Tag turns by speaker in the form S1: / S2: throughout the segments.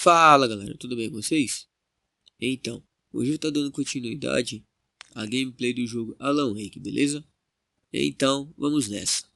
S1: Fala galera, tudo bem com vocês? Então, hoje eu tô dando continuidade à gameplay do jogo Alan Wake, beleza? Então, vamos nessa.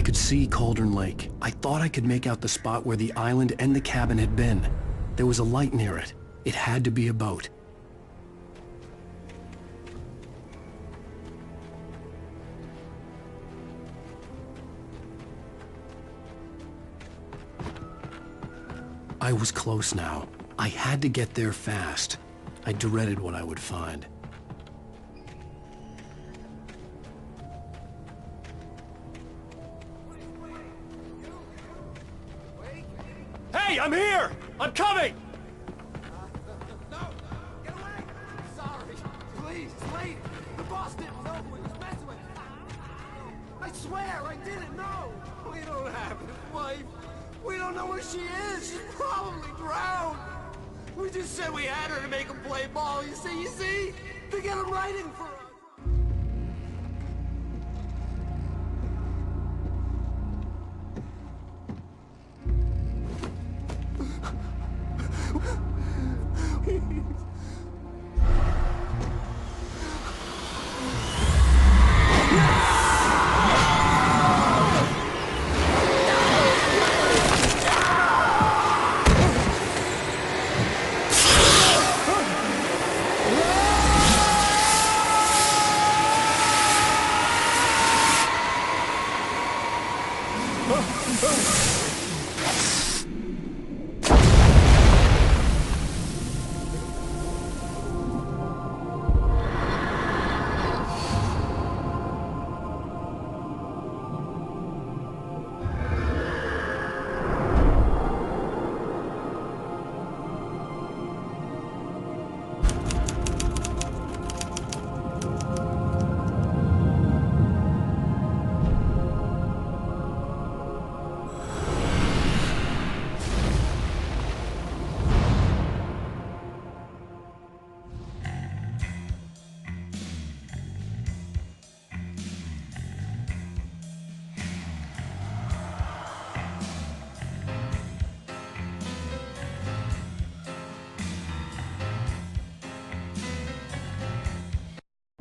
S2: I could see Cauldron Lake. I thought I could make out the spot where the island and the cabin had been. There was a light near it. It had to be a boat. I was close now. I had to get there fast. I dreaded what I would find.
S3: Hey, I'm here! I'm coming!
S4: No! Get away! Sorry. Please, it's late. The boss didn't know who he was messing with. I swear, I didn't know. We don't have his wife. We don't know where she is. She's probably drowned. We just said we had her to make him play ball. You see? To get him writing for us.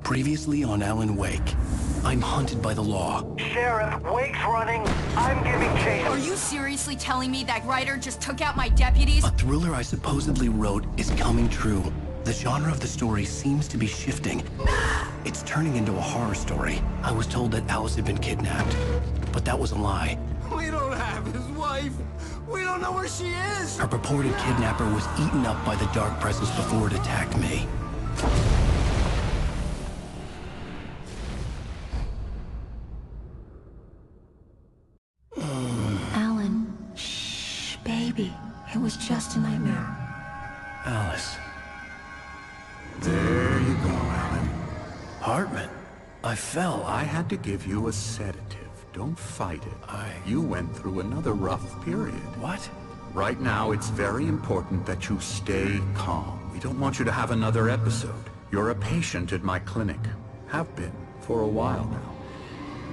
S2: Previously on Alan Wake, I'm hunted by the law.
S5: Sheriff, Wake's running. I'm giving chase.
S6: Are you seriously telling me that writer just took out my deputies?
S2: A thriller I supposedly wrote is coming true. The genre of the story seems to be shifting. It's turning into a horror story. I was told that Alice had been kidnapped, but that was a lie.
S4: We don't have his wife. We don't know where she is.
S2: Her purported kidnapper was eaten up by the dark presence before it attacked me.
S7: Alan, shh, baby. It was just a nightmare.
S2: Alice.
S8: There you go, Alan.
S2: Hartman. I fell.
S8: I had to give you a sedative. Don't fight it. You went through another rough period.
S2: What?
S8: Right now, it's very important that you stay calm. We don't want you to have another episode. You're a patient at my clinic. Have been for a while now.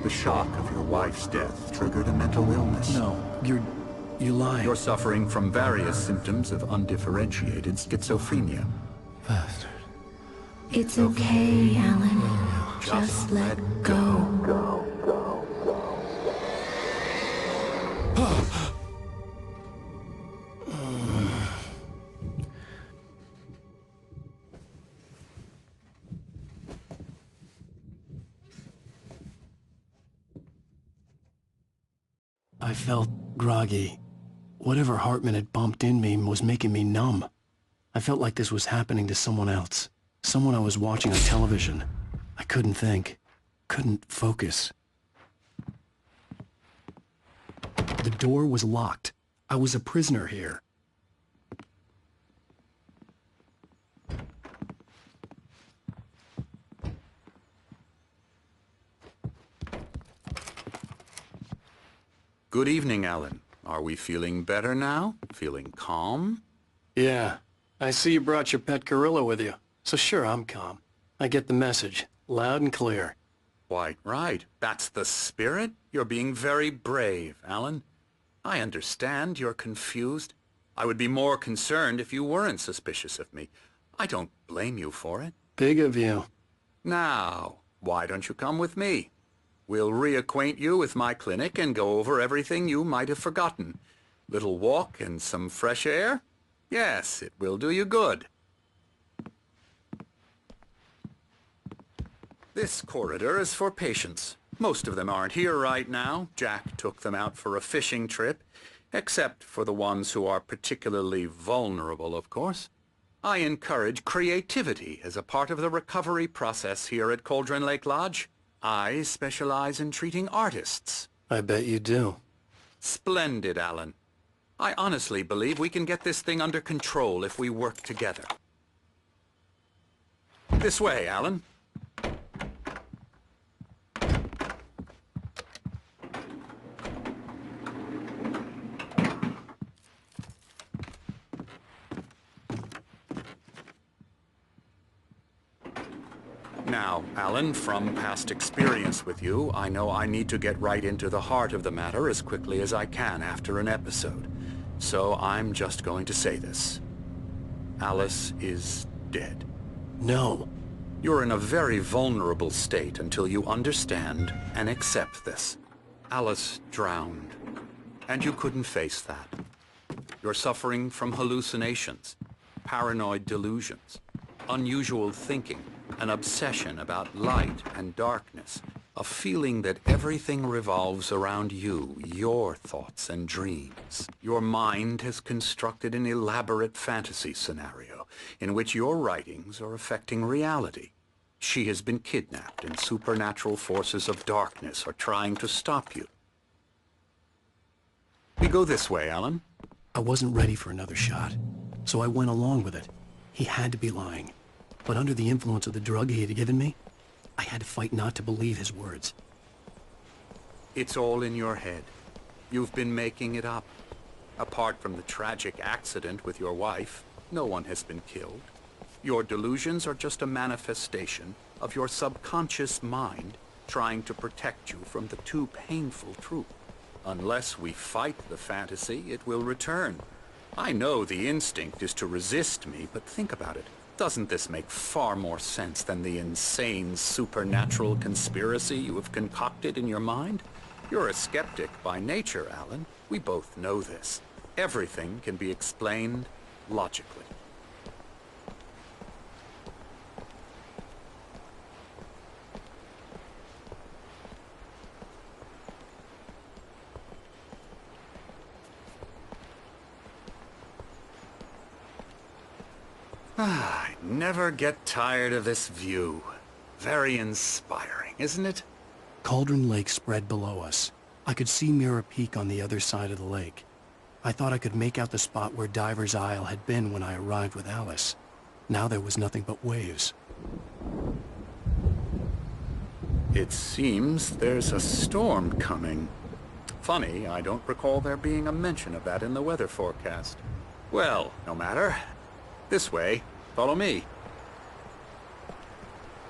S8: The shock of your wife's death triggered a mental illness.
S2: No, you lie.
S8: You're suffering from various symptoms of undifferentiated schizophrenia.
S2: Bastard.
S7: It's okay, Alan. Just let go.
S2: I felt groggy. Whatever Hartman had bumped in me was making me numb. I felt like this was happening to someone else. Someone I was watching on television. I couldn't think. Couldn't focus. The door was locked. I was a prisoner here.
S8: Good evening, Alan. Are we feeling better now? Feeling calm?
S2: Yeah. I see you brought your pet gorilla with you. So sure, I'm calm. I get the message. Loud and clear.
S8: Quite right. That's the spirit. You're being very brave, Alan. I understand you're confused. I would be more concerned if you weren't suspicious of me. I don't blame you for it.
S2: Big of you.
S8: Now, why don't you come with me? We'll reacquaint you with my clinic and go over everything you might have forgotten. Little walk and some fresh air? Yes, it will do you good. This corridor is for patients. Most of them aren't here right now. Jack took them out for a fishing trip, except for the ones who are particularly vulnerable, of course. I encourage creativity as a part of the recovery process here at Cauldron Lake Lodge. I specialize in treating artists.
S2: I bet you do.
S8: Splendid, Alan. I honestly believe we can get this thing under control if we work together. This way, Alan. Now, Alan, from past experience with you, I know I need to get right into the heart of the matter as quickly as I can after an episode. So I'm just going to say this. Alice is dead.
S2: No.
S8: You're in a very vulnerable state until you understand and accept this. Alice drowned, and you couldn't face that. You're suffering from hallucinations, paranoid delusions, unusual thinking, an obsession about light and darkness, a feeling that everything revolves around you, your thoughts and dreams. Your mind has constructed an elaborate fantasy scenario in which your writings are affecting reality. She has been kidnapped and supernatural forces of darkness are trying to stop you. We go this way, Alan.
S2: I wasn't ready for another shot, so I went along with it. He had to be lying. But under the influence of the drug he had given me, I had to fight not to believe his words.
S8: It's all in your head. You've been making it up. Apart from the tragic accident with your wife, no one has been killed. Your delusions are just a manifestation of your subconscious mind trying to protect you from the too painful truth. Unless we fight the fantasy, it will return. I know the instinct is to resist me, but think about it. Doesn't this make far more sense than the insane supernatural conspiracy you have concocted in your mind? You're a skeptic by nature, Alan. We both know this. Everything can be explained logically. I never get tired of this view. Very inspiring, isn't it?
S2: Cauldron Lake spread below us. I could see Mirror Peak on the other side of the lake. I thought I could make out the spot where Diver's Isle had been when I arrived with Alice. Now there was nothing but waves.
S8: It seems there's a storm coming. Funny, I don't recall there being a mention of that in the weather forecast. Well, no matter. This way. Follow me.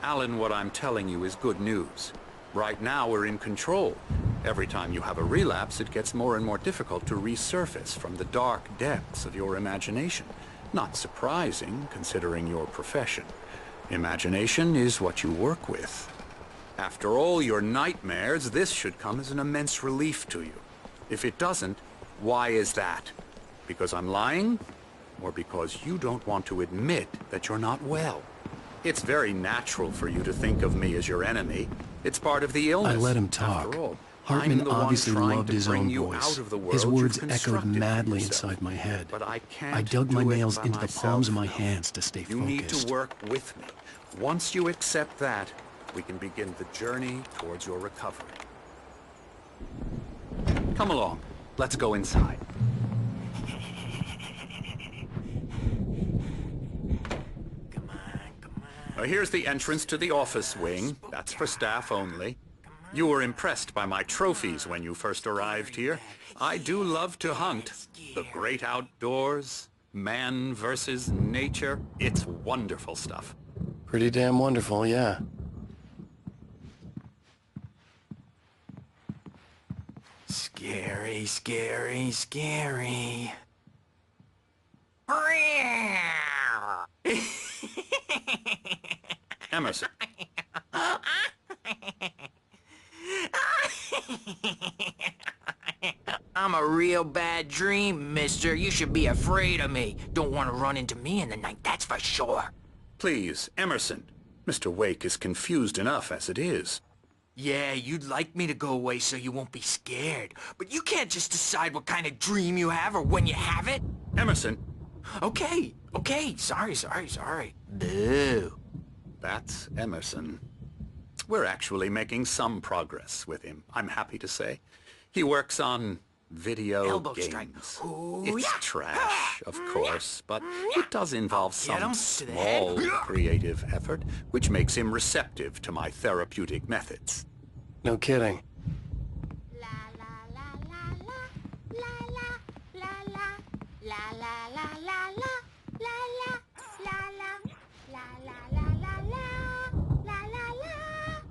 S8: Alan, what I'm telling you is good news. Right now we're in control. Every time you have a relapse, it gets more and more difficult to resurface from the dark depths of your imagination. Not surprising, considering your profession. Imagination is what you work with. After all your nightmares, this should come as an immense relief to you. If it doesn't, why is that? Because I'm lying? Or because you don't want to admit that you're not well? It's very natural for you to think of me as your enemy. It's part of the illness.
S2: I let him talk.
S8: After all,
S2: Hartman
S8: I'm the one
S2: obviously
S8: trying
S2: loved
S8: to
S2: his
S8: bring
S2: own
S8: you
S2: voice.
S8: out of the world
S2: His words
S8: you've
S2: echoed
S8: constructed for
S2: madly
S8: yourself.
S2: inside my head.
S8: But I can't
S2: I dug my
S8: do it
S2: nails
S8: by
S2: into the
S8: myself.
S2: palms of my hands to stay
S8: You need to
S2: focused.
S8: work with me. Once you accept that, we can begin the journey towards your recovery. Come along. Let's go inside. Here's the entrance to the office wing. That's for staff only. You were impressed by my trophies when you first arrived here. I do love to hunt. The great outdoors, man versus nature. It's wonderful stuff.
S2: Pretty damn wonderful, yeah.
S9: Scary, scary, scary.
S8: Emerson.
S9: I'm a real bad dream, mister. You should be afraid of me. Don't want to run into me in the night, that's for sure.
S8: Please, Emerson. Mr. Wake is confused enough as it is.
S9: Yeah, you'd like me to go away so you won't be scared. But you can't just decide what kind of dream you have or when you have it.
S8: Emerson.
S9: Okay. Sorry. Boo.
S8: That's Emerson. We're actually making some progress with him, I'm happy to say. He works on video
S9: Elbow
S8: games.
S9: strike. Ooh,
S8: It's
S9: yeah.
S8: trash, of course, but it does involve
S9: Get him
S8: some
S9: to the head.
S8: small creative effort, which makes him receptive to my therapeutic methods.
S2: No kidding.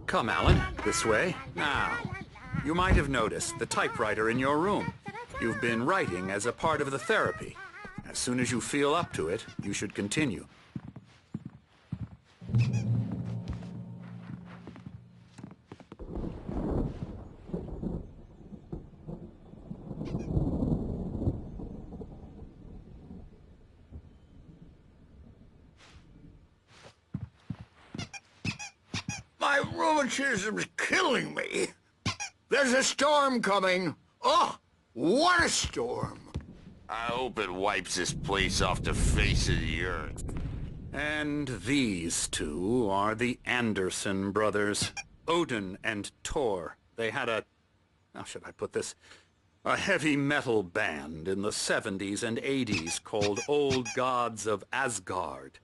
S8: Come, Alan, this way. Now, you might have noticed the typewriter in your room. You've been writing as a part of the therapy. As soon as you feel up to it, you should continue.
S10: My rheumatism's killing me. There's a storm coming. Oh, what a storm.
S11: I hope it wipes this place off the face of the earth.
S8: And these two are the Anderson brothers, Odin and Tor. They had how should I put this? A heavy metal band in the 70s and 80s called Old Gods of Asgard.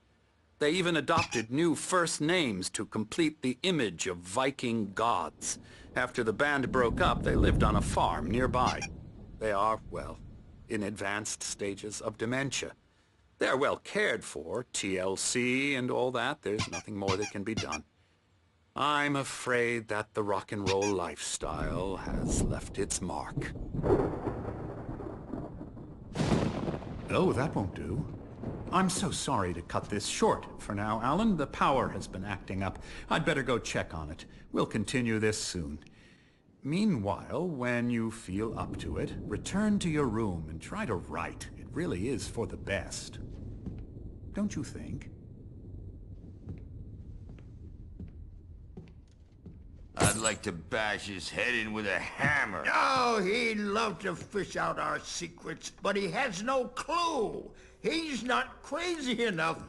S8: They even adopted new first names to complete the image of Viking gods. After the band broke up, they lived on a farm nearby. They are, well, in advanced stages of dementia. They're well cared for, TLC and all that. There's nothing more that can be done. I'm afraid that the rock and roll lifestyle has left its mark. Oh, that won't do. I'm so sorry to cut this short for now, Alan. The power has been acting up. I'd better go check on it. We'll continue this soon. Meanwhile, when you feel up to it, return to your room and try to write. It really is for the best. Don't you think?
S11: I'd like to bash his head in with a hammer.
S10: Oh, he'd love to fish out our secrets, but he has no clue. He's not crazy enough.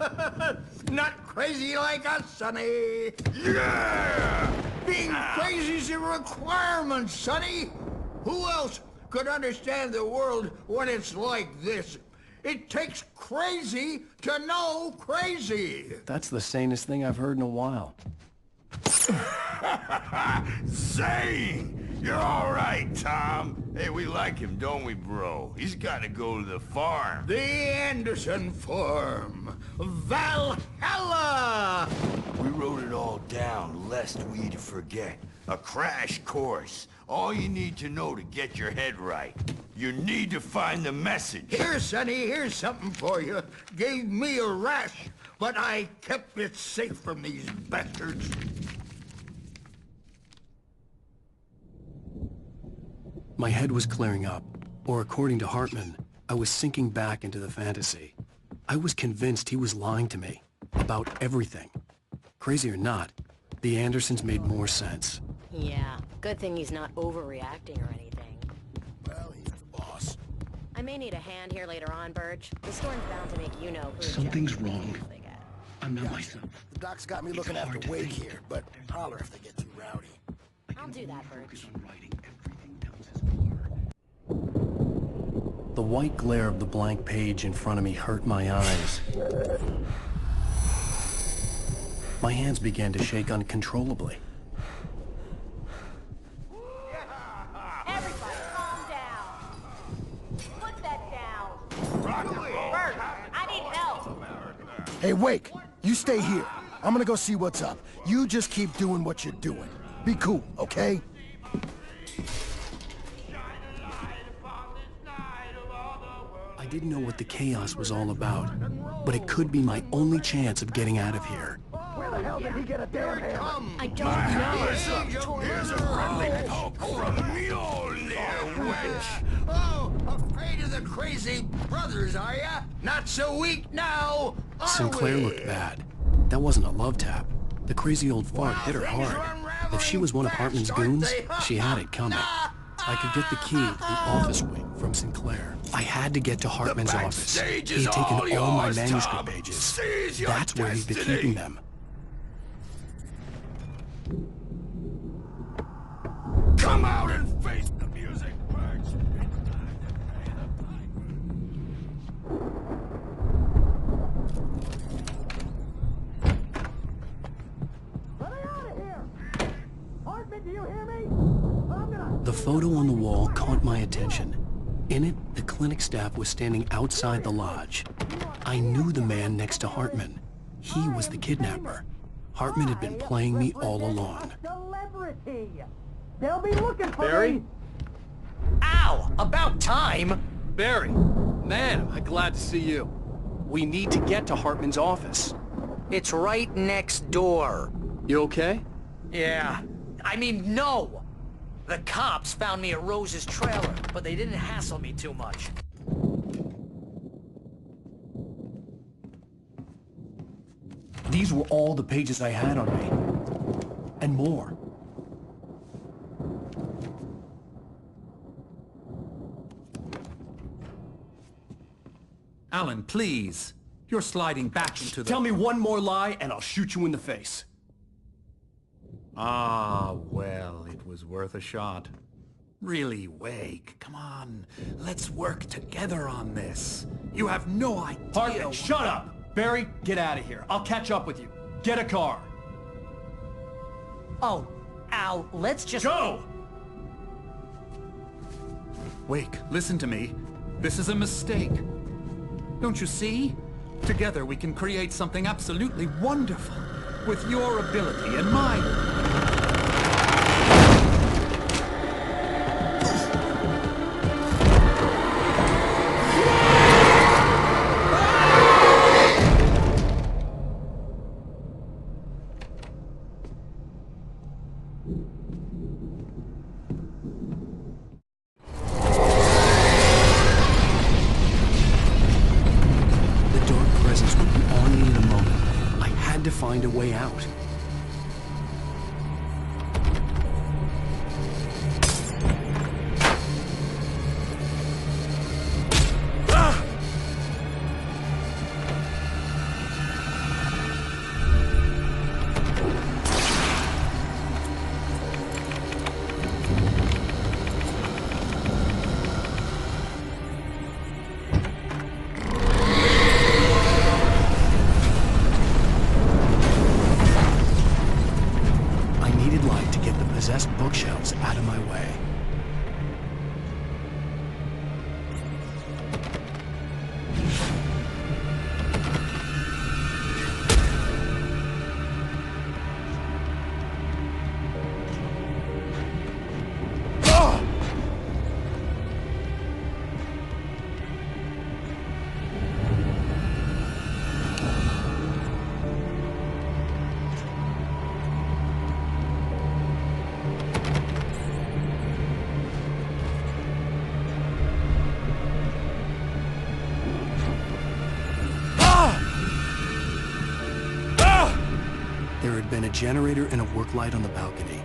S10: Not crazy like us, Sonny.
S11: Yeah!
S10: Being crazy's a requirement, Sonny. Who else could understand the world when it's like this? It takes crazy to know crazy.
S2: That's the sanest thing I've heard in a while.
S11: Zane! You're all right, Tom. Hey, we like him, don't we, bro? He's got to go to the farm.
S10: The Anderson Farm. Valhalla!
S11: We wrote it all down, lest we forget. A crash course. All you need to know to get your head right. You need to find the message.
S10: Here, Sonny, here's something for you. Gave me a rash, but I kept it safe from these bastards.
S2: My head was clearing up, or according to Hartman, I was sinking back into the fantasy. I was convinced he was lying to me about everything. Crazy or not, the Andersons made more sense.
S12: Yeah, good thing he's not overreacting or anything.
S10: Well, he's the boss.
S12: I may need a hand here later on, Birch. The storm's bound to make you know who.
S2: Something's wrong. I'm not myself.
S10: The doc's got me looking after Wake here, but holler if they get too rowdy.
S12: I'll do that, Birch.
S2: The white glare of the blank page in front of me hurt my eyes. My hands began to shake uncontrollably.
S6: Everybody, calm down. Put that down. Bert, I need help.
S13: Hey, Wake, you stay here. I'm gonna go see what's up. You just keep doing what you're doing. Be cool, okay?
S2: I didn't know what the chaos was all about, but it could be my only chance of getting out of here.
S10: Where the hell did he get a damn hammer?
S12: I don't know.
S11: Here's a friendly poke from Mjolnir.
S10: wench! Oh, afraid of the crazy brothers, are ya? Not so weak now, are
S2: Sinclair
S10: we?
S2: looked bad. That wasn't a love tap. The crazy old fart hit her hard. If she was one of Hartman's goons, she had it coming. I could get the key to the office wing from Sinclair. I had to get to Hartman's office. He had taken all my manuscript pages. That's where he'd been keeping them.
S10: Come out and face the music, Birch!
S4: Let me out of here! Hartman, do you hear me?
S2: The photo on the wall caught my attention. In it, the clinic staff was standing outside the lodge. I knew the man next to Hartman. He was the kidnapper. Hartman had been playing me all along.
S4: Celebrity! They'll be looking for
S3: Barry?
S4: me!
S9: Ow! About time!
S3: Barry, man, am I glad to see you.
S2: We need to get to Hartman's office.
S9: It's right next door.
S3: You okay?
S9: Yeah. I mean, no! The cops found me at Rose's trailer, but they didn't hassle me too much.
S2: These were all the pages I had on me. And more.
S8: Alan, please. You're sliding back into the...
S2: Tell me one more lie and I'll shoot you in the face.
S8: Ah, well, it was worth a shot. Really, Wake, come on. Let's work together on this. You have no idea...
S2: Hartman, shut up! Barry, get out of here. I'll catch up with you. Get a car.
S9: Oh, Al, let's just...
S2: Go!
S8: Wake, listen to me. This is a mistake. Don't you see? Together we can create something absolutely wonderful. With your ability and mine.
S2: Find a way out. Bookshelves out of my way. There had been a generator and a work light on the balcony.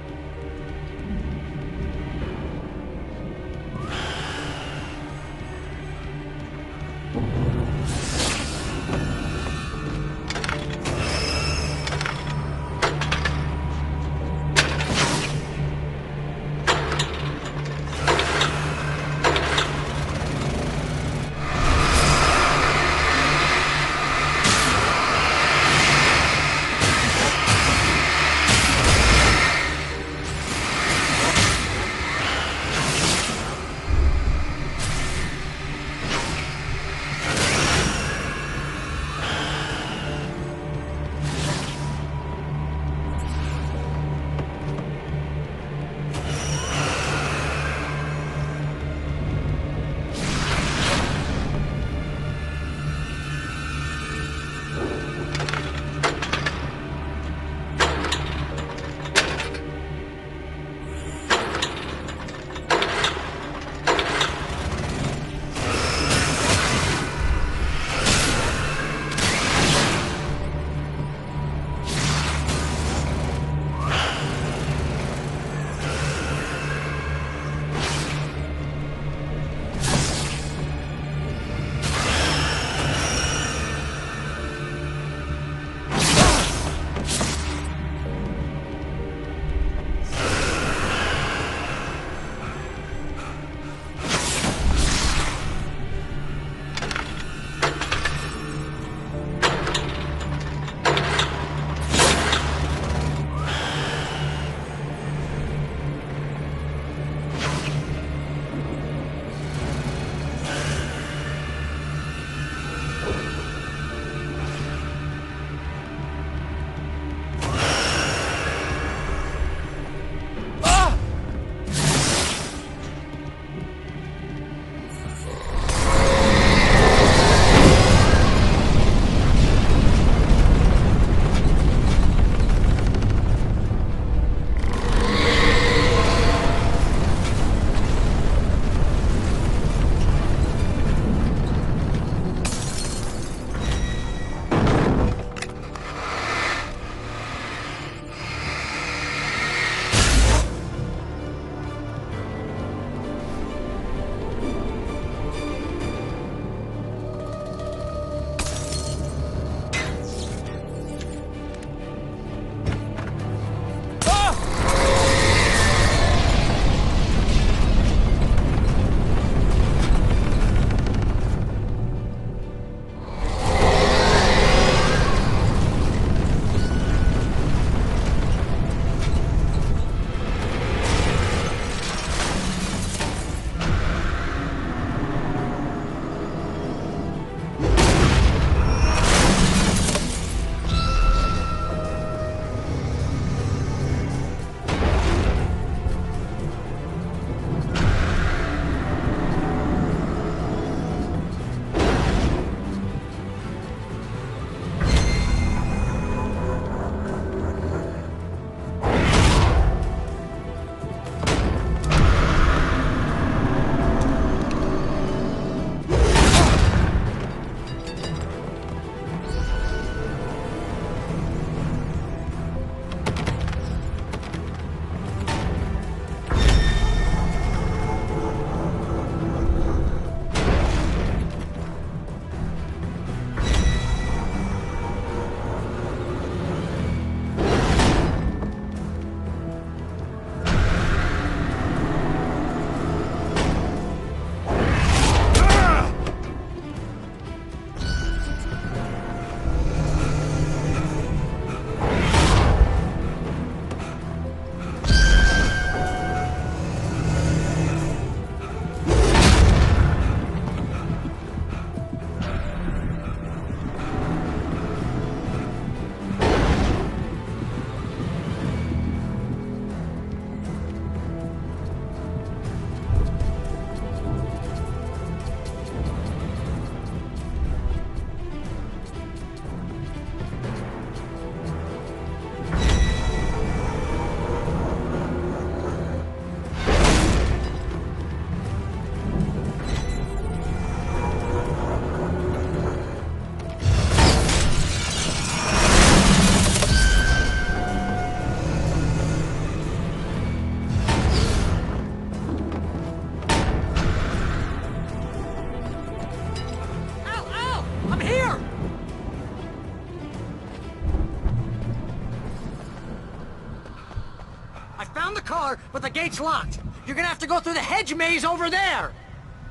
S14: car, but the gate's locked. You're gonna have to go through the hedge maze over there.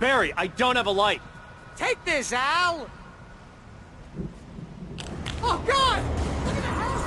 S3: Barry, I don't have a light.
S14: Take this, Al. Oh, God! Look at the house!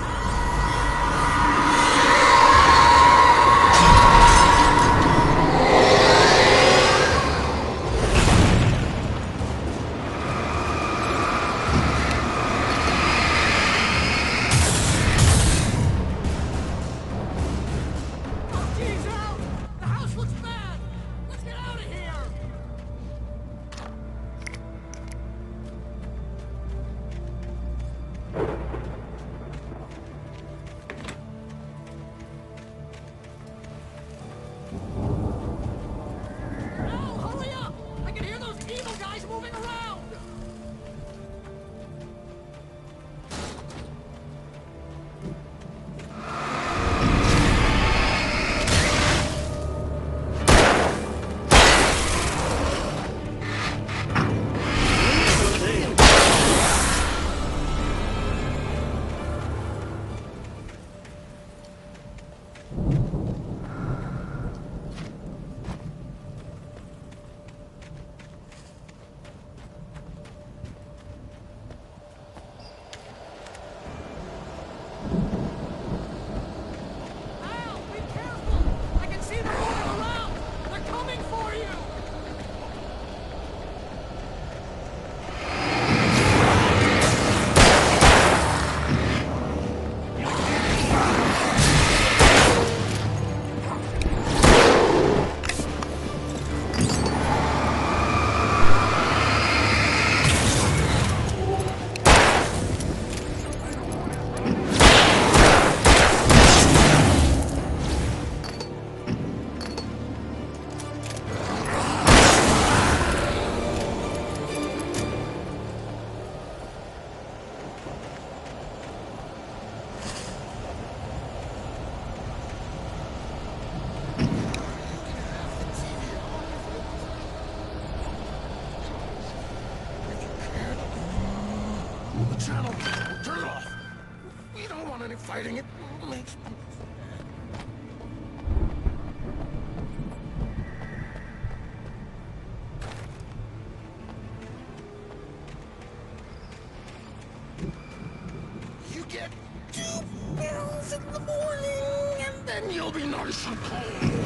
S13: Channel, turn it off. We don't want any fighting. It makes... You get 2 pills in the morning, and then you'll be nice and cold.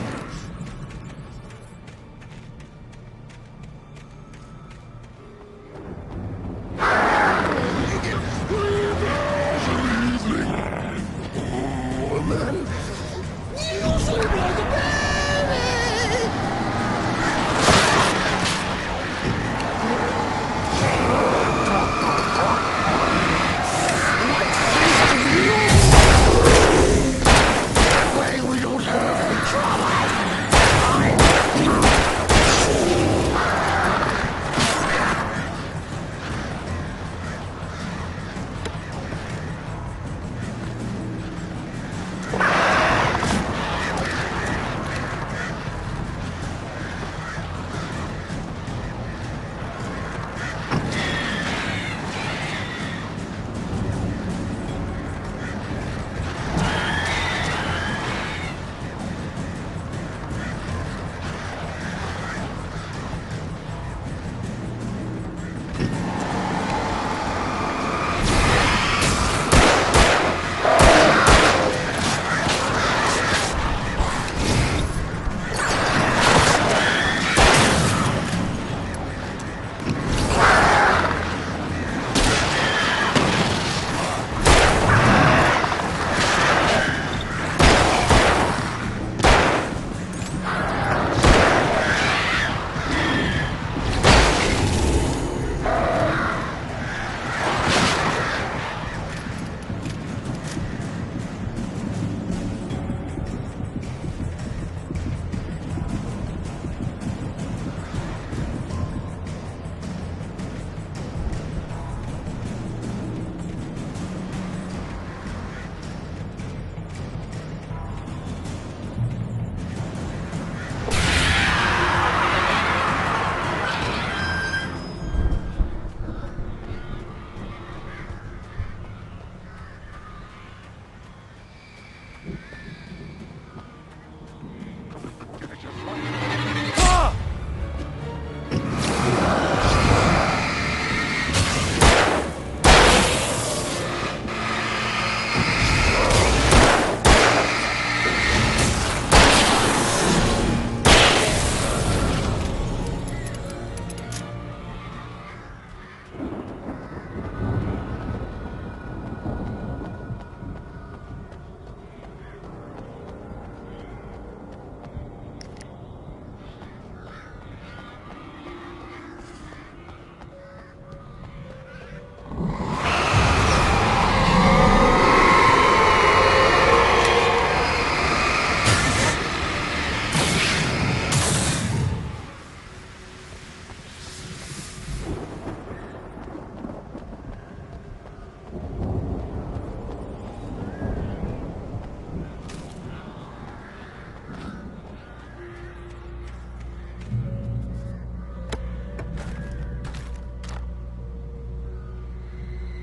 S13: We don't have any trouble.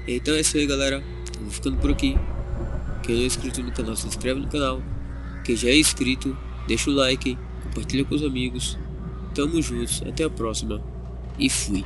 S1: Então é isso aí, galera. Eu vou ficando por aqui. Quem não é inscrito no canal, se inscreve no canal. Quem já é inscrito, deixa o like, compartilha com os amigos. Tamo juntos, até a próxima e fui.